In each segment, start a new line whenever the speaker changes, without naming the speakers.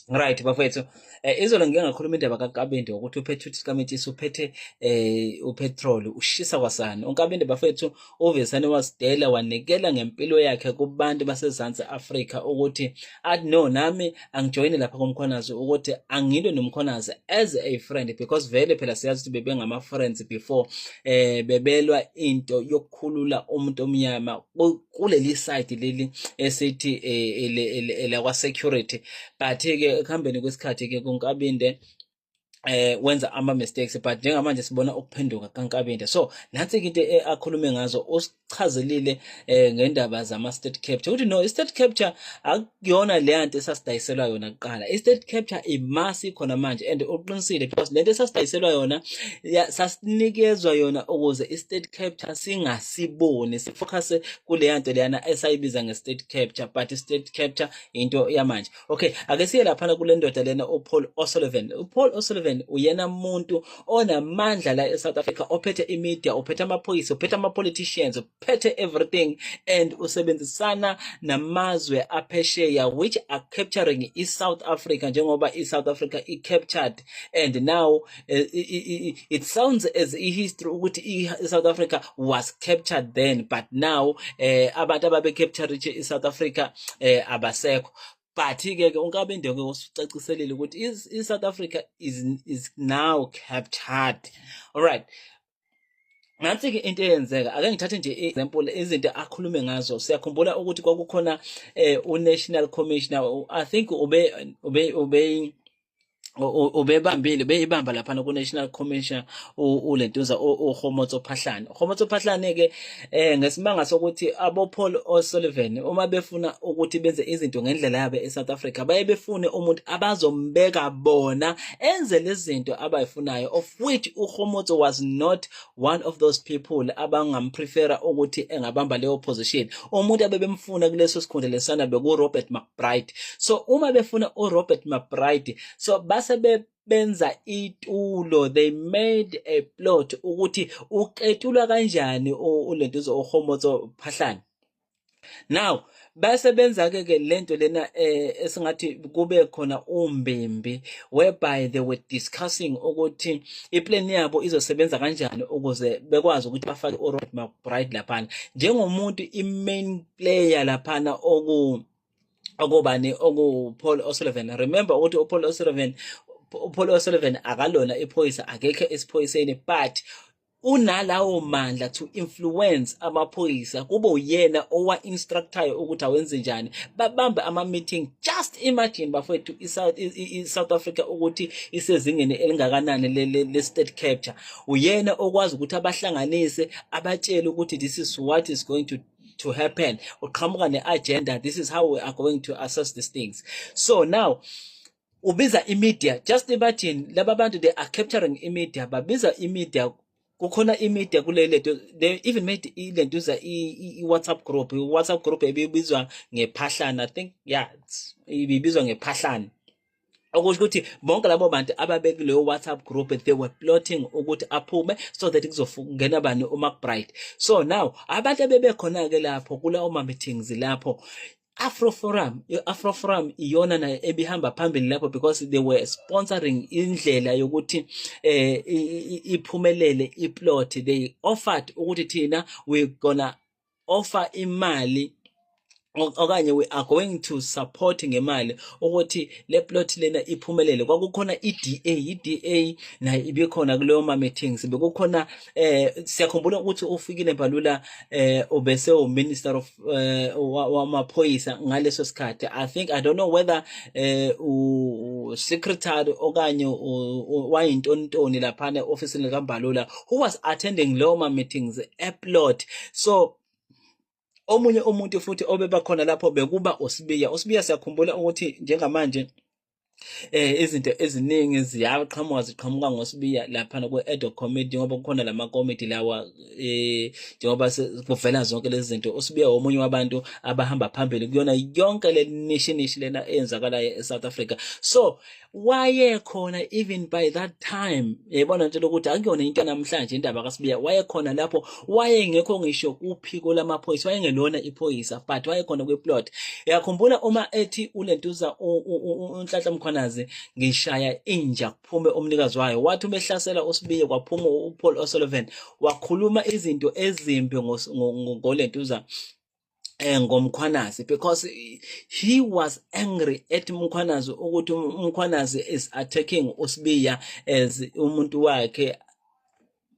Right bafethu, izolo ngike ngakhuluma indaba kaNkabinde ukuthi uphethe uThikamitisi uphethe upetrol ushisa kwasani. uNkabinde bafethu uvesane wasidela wanikela ngempilo yakhe kubantu baseZansi Afrika ukuthi athi no, nami angijoyine lapha komkhonazi ukuthi angilwe nomkhonazi as a friend, because vele phela siyazi ukuthi bebengama friends before bebelwa into yokukhulula umuntu omnyama kuleli side leli esithi la security. But-ke ekuhambeni kwesikhathi-ke kuNkabinde wenza ama-mistakes, but njengamanje sibona ukuphenduka kaNkabinde. So nansi-ke into akhulume ngazo, usichazelile ngendaba zama-state capture ukuthi no, i-state capture akuyona le nto esasidayiselwa yona kuqala. I-state capture imasi khona manje, and uqinisile because lento esasidayiselwa yona sasinikezwa yona ukuze i-state capture singasiboni, sifocus kule nto leyana esayibiza nge-state capture, but i-state capture into yamanje. Okay, ake siye laphana kule ndoda lena uPaul O'Sullivan. uPaul O'Sullivan uyena umuntu onamandla la eSouth Africa, ophethe imedia, ophethe amaphoyisa, ophethe ama-politicians, ophethe everything, and usebenzisana namazwe aphesheya which are capturing iSouth Africa njengoba iSouth Africa i-captured, and now it sounds as history ukuthi iSouth Africa was captured then, but now abantu ababe-capture iSouth Africa abasekho. But-ke uNkabinde-ke usicaciselile ukuthi iSouth Africa is now captured. Alright. Nansi-ke into eyenzeka, ake ngithathe nje example izinto akhulume ngazo. Siyakhumbula ukuthi kwakukhona uNational Commissioner, I think ubeyibamba laphana ku-National Commission ulentuza uHomotso Phahlane. uHomotso Phahlane-ke ngesimanga sokuthi abo-Paul O'Sullivan uma befuna ukuthi benze izinto ngendlela yabo eSouth Africa baye befune umuntu abazombeka bona enze lezi zinto abayifunayo, of which uHomotso was not one of those people abangamprefera ukuthi engabamba leyo position. Umuntu abebemfuna kuleso sikhundla lesana bekuRobert McBride. So uma befuna uRobert McBride, so benza itulo, they made a plot ukuthi uqetulwa kanjani ulentuzo uHomotso Phahlane. Now basebenza-ke lento lena esingathi kube khona umbimbi, whereby they were discussing ukuthi iplan yabo izosebenza kanjani ukuze bekwazi ukuthi bafake uRobert McBride laphana njengomuntu i-main player laphana okubani okuPaul O'Sullivan. Remember ukuthi uPaul O'Sullivan akalona iphoyisa, akekho esiphoyiseni, but unalawo mandla to influence amaphoyisa, kube uyena owa-instructayo ukuthi awenze njani, babambe ama-meeting. Just imagine bafowethu iSouth Africa ukuthi isezingeni elingakanani le-state capture, uyena okwazi ukuthi abahlanganise, abatshele ukuthi this is what is going to happen, uqhamuka ne-agenda, this is how we are going to assess these things. So now ubiza imedia. Just imagine laba bantu they are capturing imedia, babiza imedia. Kukhona imedia kulele, they even made ilentuza i-WhatsApp group. I-WhatsApp group ebibizwa ngePhahlane, I think, yeah, ibibizwa ngePhahlane. Okusho ukuthi bonke labo bantu ababekileyo WhatsApp group they were plotting ukuthi aphume so that kuzofungena bani uMcBride. So now abantu abebekhona-ke lapho kulawo ma-meetings lapho, Afroforum iyona nayo ebihamba phambili lapho, because they were sponsoring indlela yokuthi iphumelele iplot. They offered ukuthi thina we're gonna offer imali okanye we are going to support ngemali ukuthi le plot lena iphumelele. Kwakukhona iDA nayo ibikhona kuleyo ma meetings. Bekukhona siyakhumbula ukuthi uFikile Mbalula ubese uMinister of wamaphoyisa ngaleso sikhathi. I don't know whether secretary okanye wayintontoni laphana ofisini kaMbalula who was attending leyo ma meetings eplot. So omunye umuntu futhi obebakhona lapho bekuba uSibiya siyakhumbula ukuthi njengamanje izinto eziningi ziqhamuka ngoSibiya laphana kwe-ad hoc committee, ngoba kukhona lama committee lawa njengoba kuvela zonke lezi zinto. uSibiya omunye wabantu abahamba phambili kuyona yonke le nishinishi lena eyenzakalayo eSouth Africa. So wayekhona even by that time, yabona nje ukuthi akuyona into namhlanje indaba kaSibiya. Wayekhona lapho, wayengekho ngisho kuphiko lamaphoyisa, wayengelona iphoyisa, but wayekhona kweplot. Yakhumbula uma ethi ulentuza uNhlanhla Mkhwanazi ngishaya inja kuphume umnikazi wayo. Wathi umehlasela uSibiya kwaphuma uPaul O'Sullivan wakhuluma izinto ezimbi ngoLentuza ngomkhwanazi, because he was angry at Mkhwanazi ukuthi Mkhwanazi is attacking uSibiya as umuntu wakhe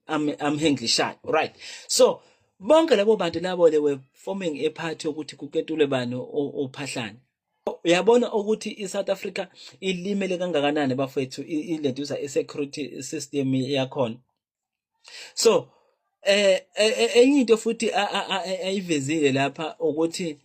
amhenglishayo, right? So bonke labo bantu labo they were forming a party ukuthi kuketulwe bani uPhahlane. Uyabona ukuthi iSouth Africa ilimele kangakanani bafethu iLentuza i-security system yakhona. So enye into futhi ayivezile lapha ukuthi,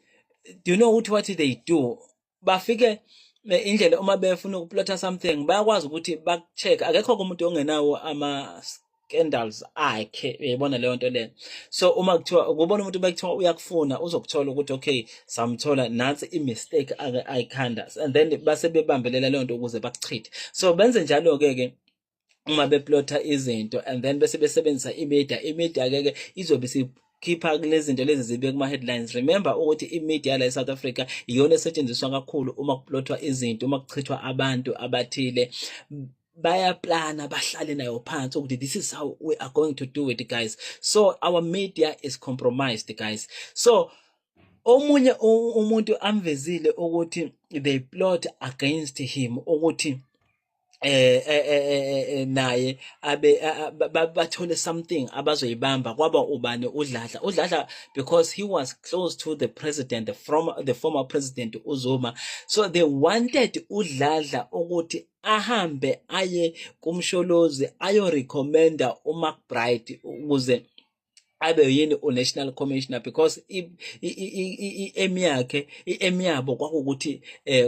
do you know what they do? Bafike indlela uma befuna ukuplotha something bayakwazi ukuthi bacheck, akekho umuntu ongenawo ama-scandals akhe, uyayibona leyo nto leyo. So uma kuthiwa ukubona umuntu bekuthiwa uyakufuna uzokuthola ukuthi okay samthola nansi i-mistake ayikhanda, and then base bebambelela leyo nto ukuze bakuchithe. So benze njalo-ke uma beplotha izinto and then bese besebenzisa imedia ke izobe sikhipha kulezi zinto lezi zibe kuma headlines. Remember ukuthi imedia la eSouth Africa iyona esetshenziswa kakhulu uma kuplothwa izinto, uma kuchithwa abantu abathile. Bayaplana bahlale nayo phansi ukuthi this is how we are going to do it, guys. So our media is compromised, guys. So omunye umuntu amvezile ukuthi they plot against him ukuthi naye bathole something abazoyibamba kwaba ubani uDladla, because he was close to the president, from the former president uZuma. So they wanted uDladla ukuthi ahambe aye kumsholozi ayo recommenda uMcBride ukuze abe yini uNational Commissioner, because i-aim yabo kwakukuthi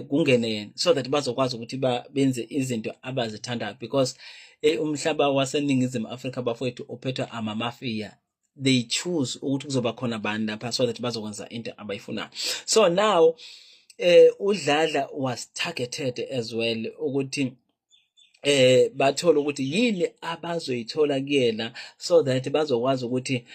kungene yena, so that bazokwazi ukuthi benze izinto abazithandayo, because umhlaba waseNingizimu Afrika bafowethu uphethwe amamafia. They choose ukuthi kuzoba khona bani lapha so that bazokwenza into abayifunayo. So now uDladla was targeted as well ukuthi bathola ukuthi yini abazoyithola kuyena, so that bazokwazi ukuthi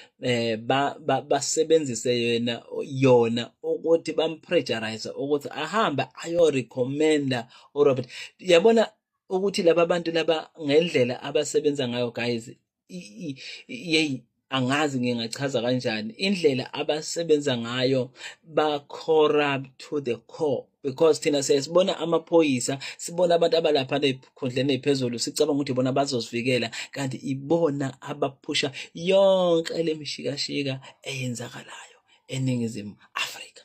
basebenzise yona ukuthi bampressurize ukuthi ahamba ayo recommenda uRobert. Yabona ukuthi laba bantu laba ngendlela abasebenza ngayo, guys, angazi ngingachaza kanjani indlela abasebenza ngayo, ba corrupt to the core, because thina siyasibona amaphoyisa, sibona abantu abalapha ezikhundleni eziphezulu, sicabanga ukuthi ibona bazosivikela, kanti ibona abaphusha yonke lemishikashika eyenzakalayo eNingizimu Afrika.